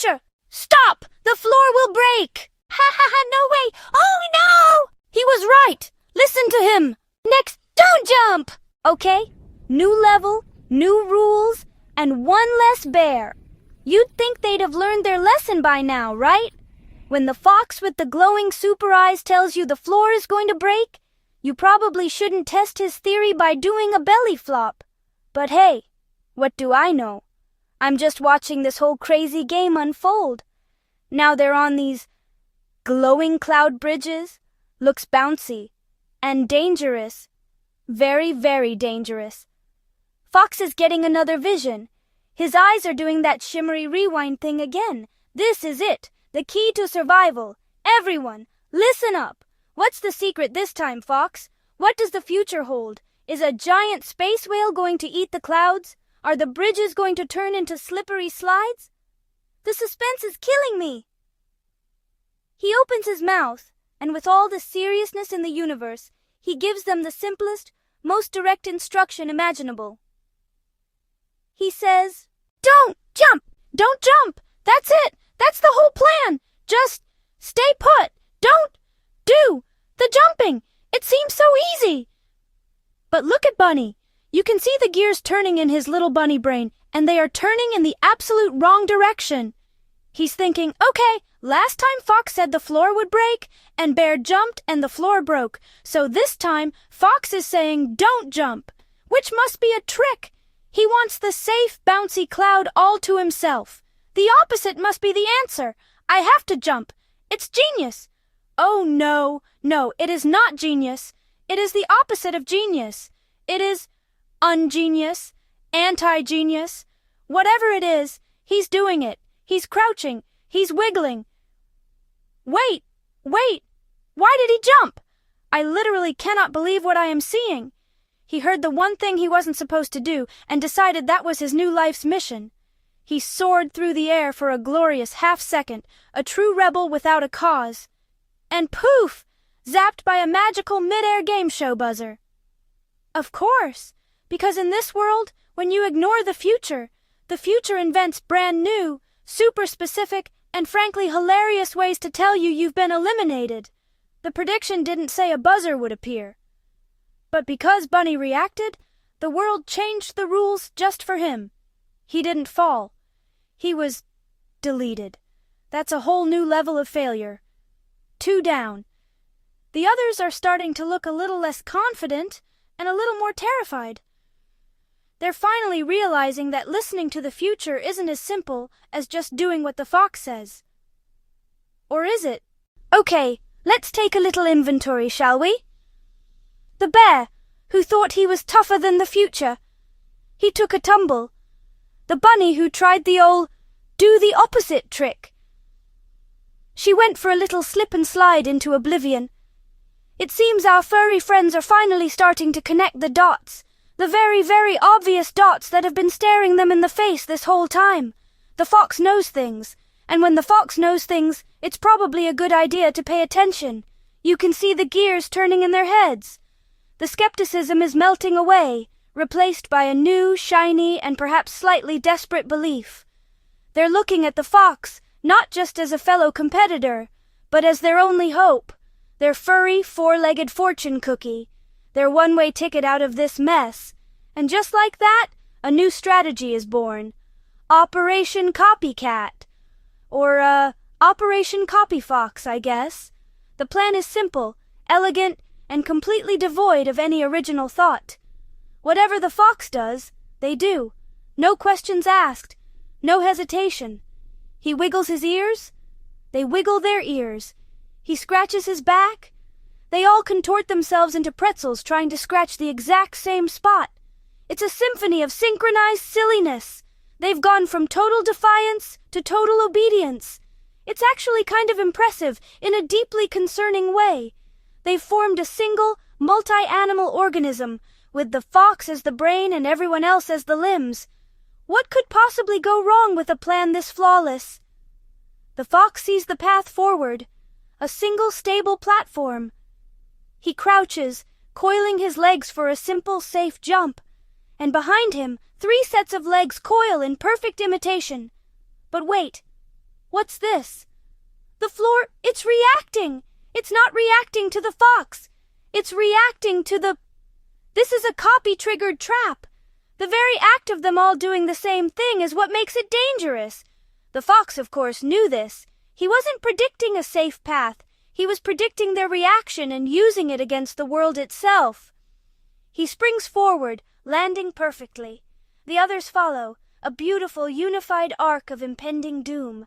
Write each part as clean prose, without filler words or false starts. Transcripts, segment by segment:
future! Stop! The floor will break! Ha ha ha, no way! Oh no! He was right! Listen to him! Next, don't jump! Okay? New level, new rules, and one less bear. You'd think they'd have learned their lesson by now, right? When the fox with the glowing super eyes tells you the floor is going to break, you probably shouldn't test his theory by doing a belly flop. But hey, what do I know? I'm just watching this whole crazy game unfold. Now they're on these glowing cloud bridges. Looks bouncy and dangerous. Very, very dangerous. Fox is getting another vision. His eyes are doing that shimmery rewind thing again. This is it. The key to survival. Everyone, listen up. What's the secret this time, Fox? What does the future hold? Is a giant space whale going to eat the clouds? Are the bridges going to turn into slippery slides? The suspense is killing me. He opens his mouth, and with all the seriousness in the universe, he gives them the simplest, most direct instruction imaginable. He says, "Don't jump! Don't jump! That's it! That's the whole plan! Just stay put! Don't do the jumping! It seems so easy!" But look at Bunny. You can see the gears turning in his little bunny brain, and they are turning in the absolute wrong direction. He's thinking, okay, last time Fox said the floor would break, and Bear jumped and the floor broke. So this time, Fox is saying don't jump, which must be a trick. He wants the safe, bouncy cloud all to himself. The opposite must be the answer. I have to jump. It's genius. Oh no, it is not genius. It is the opposite of genius. It is ungenius, anti-genius. Whatever it is, he's doing it. He's crouching. He's wiggling. Wait. Why did he jump? I literally cannot believe what I am seeing. He heard the one thing he wasn't supposed to do and decided that was his new life's mission. He soared through the air for a glorious half-second, a true rebel without a cause. And poof! Zapped by a magical mid-air game show buzzer. Of course, because in this world, when you ignore the future invents brand new, super specific, and frankly hilarious ways to tell you you've been eliminated. The prediction didn't say a buzzer would appear. But because Bunny reacted, the world changed the rules just for him. He didn't fall. He was deleted. That's a whole new level of failure. 2 down. The others are starting to look a little less confident and a little more terrified. They're finally realizing that listening to the future isn't as simple as just doing what the fox says. Or is it? Okay, let's take a little inventory, shall we? The bear, who thought he was tougher than the future. He took a tumble. The bunny who tried the old do the opposite trick. She went for a little slip and slide into oblivion. It seems our furry friends are finally starting to connect the dots, the very, very obvious dots that have been staring them in the face this whole time. The fox knows things, and when the fox knows things, it's probably a good idea to pay attention. You can see the gears turning in their heads. The skepticism is melting away, replaced by a new, shiny, and perhaps slightly desperate belief. They're looking at the fox, not just as a fellow competitor, but as their only hope, their furry, 4-legged fortune cookie, their one-way ticket out of this mess. And just like that, a new strategy is born. Operation Copycat. Or, Operation Copyfox, I guess. The plan is simple, elegant, and completely devoid of any original thought. Whatever the fox does, they do. No questions asked. No hesitation. He wiggles his ears. They wiggle their ears. He scratches his back. They all contort themselves into pretzels trying to scratch the exact same spot. It's a symphony of synchronized silliness. They've gone from total defiance to total obedience. It's actually kind of impressive in a deeply concerning way. They've formed a single, multi-animal organism, with the fox as the brain and everyone else as the limbs. What could possibly go wrong with a plan this flawless? The fox sees the path forward, a single stable platform. He crouches, coiling his legs for a simple, safe jump, and behind him, 3 sets of legs coil in perfect imitation. But wait, What's this? The floor, it's reacting! It's not reacting to the fox! It's reacting to the... This is a copy-triggered trap! The very act of them all doing the same thing is what makes it dangerous. The fox, of course, knew this. He wasn't predicting a safe path. He was predicting their reaction and using it against the world itself. He springs forward, landing perfectly. The others follow, a beautiful, unified arc of impending doom.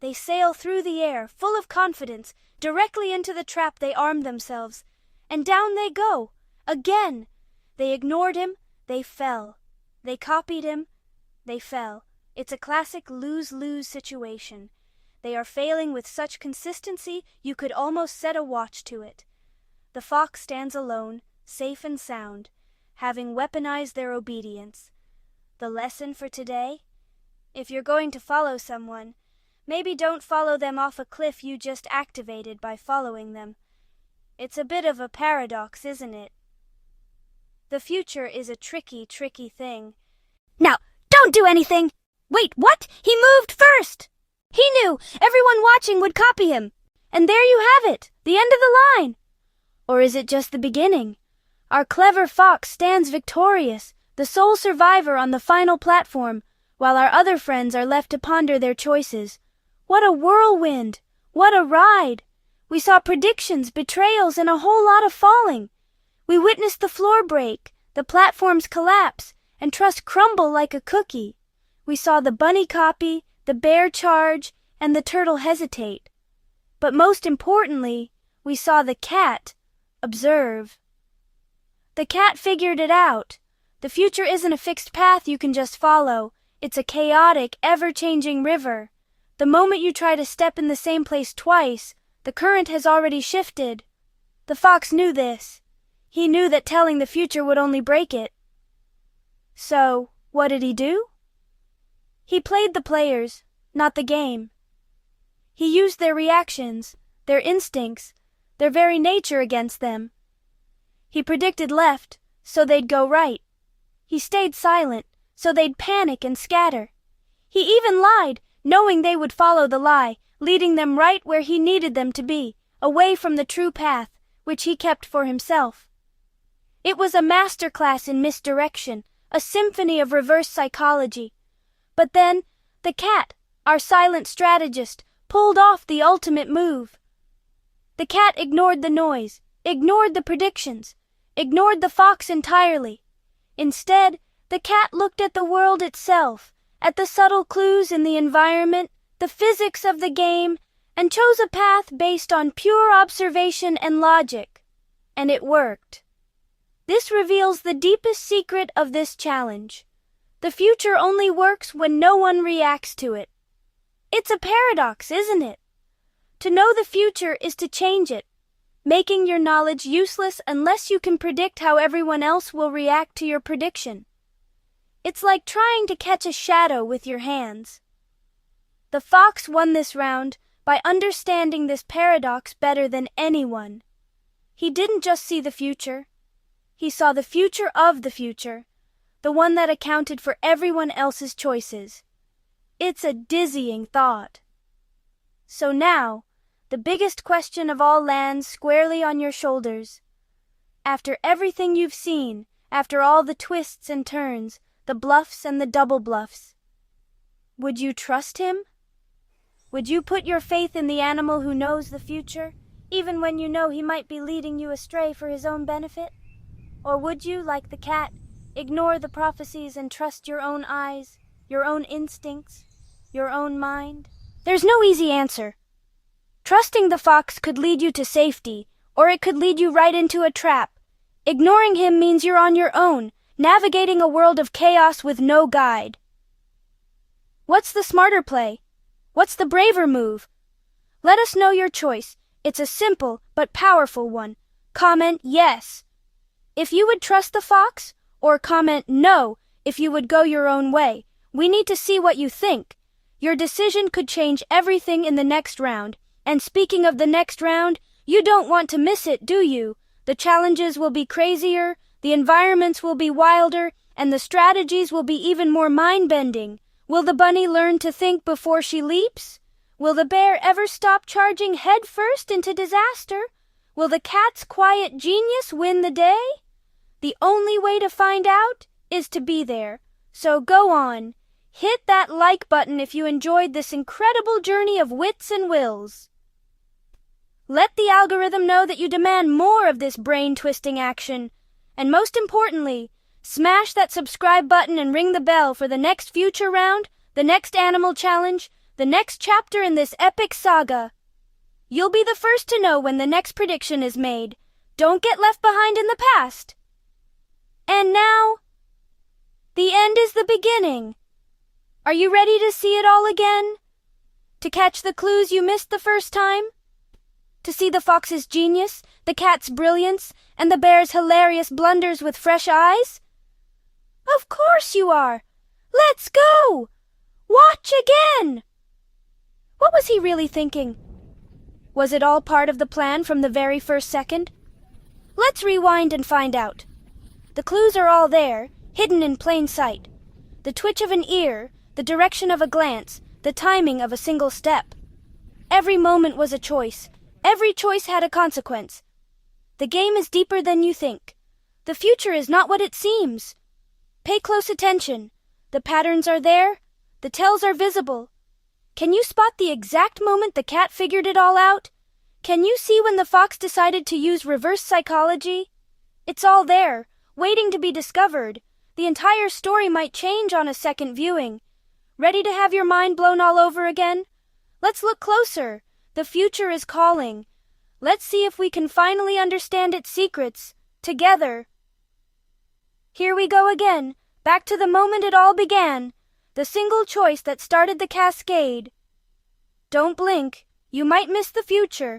They sail through the air, full of confidence, directly into the trap they armed themselves. And down they go, again. They ignored him, they fell. They copied him, they fell. It's a classic lose-lose situation. They are failing with such consistency you could almost set a watch to it. The fox stands alone, safe and sound, having weaponized their obedience. The lesson for today? If you're going to follow someone, maybe don't follow them off a cliff you just activated by following them. It's a bit of a paradox, isn't it? The future is a tricky, tricky thing. Now, don't do anything! Wait, what? He moved first! He knew everyone watching would copy him. And there you have it, the end of the line. Or is it just the beginning? Our clever fox stands victorious, the sole survivor on the final platform, while our other friends are left to ponder their choices. What a whirlwind! What a ride! We saw predictions, betrayals, and a whole lot of falling. We witnessed the floor break, the platforms collapse, and trust crumble like a cookie. We saw the bunny copy, the bear charge, and the turtle hesitate. But most importantly, we saw the cat observe. The cat figured it out. The future isn't a fixed path you can just follow. It's a chaotic, ever-changing river. The moment you try to step in the same place twice, the current has already shifted. The fox knew this. He knew that telling the future would only break it. So, what did he do? He played the players, not the game. He used their reactions, their instincts, their very nature against them. He predicted left, so they'd go right. He stayed silent, so they'd panic and scatter. He even lied, knowing they would follow the lie, leading them right where he needed them to be, away from the true path, which he kept for himself. It was a masterclass in misdirection, a symphony of reverse psychology. But then, the cat, our silent strategist, pulled off the ultimate move. The cat ignored the noise, ignored the predictions, ignored the fox entirely. Instead, the cat looked at the world itself, at the subtle clues in the environment, the physics of the game, and chose a path based on pure observation and logic. And it worked. This reveals the deepest secret of this challenge. The future only works when no one reacts to it. It's a paradox, isn't it? To know the future is to change it, making your knowledge useless unless you can predict how everyone else will react to your prediction. It's like trying to catch a shadow with your hands. The fox won this round by understanding this paradox better than anyone. He didn't just see the future. He saw the future of the future, the one that accounted for everyone else's choices. It's a dizzying thought. So now, the biggest question of all lands squarely on your shoulders. After everything you've seen, after all the twists and turns, the bluffs and the double bluffs, would you trust him? Would you put your faith in the animal who knows the future, even when you know he might be leading you astray for his own benefit? Or would you, like the cat, ignore the prophecies and trust your own eyes, your own instincts, your own mind? There's no easy answer. Trusting the fox could lead you to safety, or it could lead you right into a trap. Ignoring him means you're on your own, navigating a world of chaos with no guide. What's the smarter play? What's the braver move? Let us know your choice. It's a simple but powerful one. Comment yes if you would trust the fox, or comment no if you would go your own way. We need to see what you think. Your decision could change everything in the next round. And speaking of the next round, you don't want to miss it, do you? The challenges will be crazier, the environments will be wilder, and the strategies will be even more mind-bending. Will the bunny learn to think before she leaps? Will the bear ever stop charging headfirst into disaster? Will the cat's quiet genius win the day? The only way to find out is to be there. So go on, hit that like button if you enjoyed this incredible journey of wits and wills. Let the algorithm know that you demand more of this brain-twisting action. And most importantly, smash that subscribe button and ring the bell for the next future round, the next animal challenge, the next chapter in this epic saga. You'll be the first to know when the next prediction is made. Don't get left behind in the past. And now, the end is the beginning. Are you ready to see it all again? To catch the clues you missed the first time? To see the fox's genius, the cat's brilliance, and the bear's hilarious blunders with fresh eyes? Of course you are. Let's go! Watch again! What was he really thinking? Was it all part of the plan from the very first second? Let's rewind and find out. The clues are all there, hidden in plain sight. The twitch of an ear, the direction of a glance, the timing of a single step. Every moment was a choice. Every choice had a consequence. The game is deeper than you think. The future is not what it seems. Pay close attention. The patterns are there. The tells are visible. Can you spot the exact moment the cat figured it all out? Can you see when the fox decided to use reverse psychology? It's all there, waiting to be discovered. The entire story might change on a second viewing. Ready to have your mind blown all over again? Let's look closer. The future is calling. Let's see if we can finally understand its secrets, together. Here we go again, back to the moment it all began, the single choice that started the cascade. Don't blink, you might miss the future.